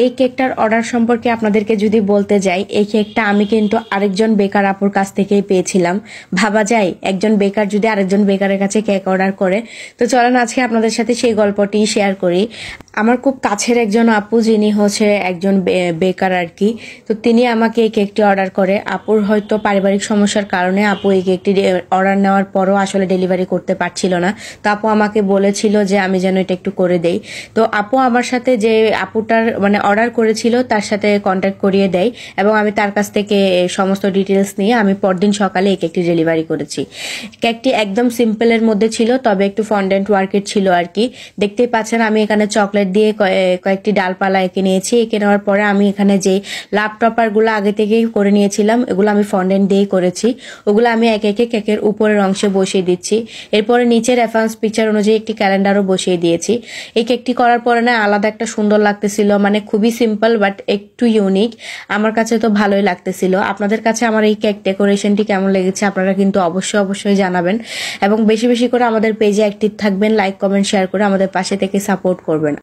এই কেকটার অর্ডার সম্পর্কে আপনাদেরকে যদি বলতে যাই, এই কেকটা আমি কিন্তু আরেকজন বেকার আপুর কাছ থেকেই পেয়েছিলাম। ভাবা যায় একজন বেকার যদি আরেকজন বেকারের কাছে কেক অর্ডার করে। তো চলেন আজকে আপনাদের সাথে সেই গল্পটি শেয়ার করি। আমার খুব কাছের একজন আপু, যিনি হচ্ছে একজন বেকার আর কি। তো তিনি আমাকে এই কেকটি অর্ডার করে। আপুর হয়তো পারিবারিক সমস্যার কারণে আপু এই কেকটি অর্ডার নেওয়ার পরও আসলে ডেলিভারি করতে পারছিল না। তো আপু আমাকে বলেছিল যে আমি যেন এটা একটু করে দেই। তো আপু আমার সাথে যে আপুটার মানে অর্ডার করেছিল তার সাথে কন্ট্যাক্ট করিয়ে দেয় এবং আমি তার কাছ থেকে সমস্ত ডিটেলস নিয়ে আমি পরদিন সকালে এই কেকটি ডেলিভারি করেছি। কেকটি একদম সিম্পলের মধ্যে ছিল, তবে একটু ফন্ডেন্ট ওয়ার্কের ছিল আর কি। দেখতেই পাচ্ছেন আমি এখানে চকলেট দিয়ে কয়েকটি ডালপালা এঁকে নিয়েছি। এঁকে নেওয়ার পরে আমি এখানে যে লাভ টপারগুলো আগে থেকেই করে নিয়েছিলাম, এগুলো আমি ফন্ডেন্ট দিয়েই করেছি। ওগুলো আমি একে একে কেকের উপরের অংশে বসিয়ে দিচ্ছি। এরপরে নিচে রেফারেন্স পিকচার অনুযায়ী একটি ক্যালেন্ডারও বসিয়ে দিয়েছি। এই কেকটি করার পরে না আলাদা একটা সুন্দর লাগতেছিল, মানে খুবই সিম্পল বাট একটু ইউনিক। আমার কাছে তো ভালোই লাগতেছিল। আপনাদের কাছে আমার এই কেক ডেকোরেশনটি কেমন লেগেছে আপনারা কিন্তু অবশ্যই জানাবেন এবং বেশি বেশি করে আমাদের পেজে অ্যাক্টিভ থাকবেন, লাইক কমেন্ট শেয়ার করে আমাদের পাশে থেকে সাপোর্ট করবেন।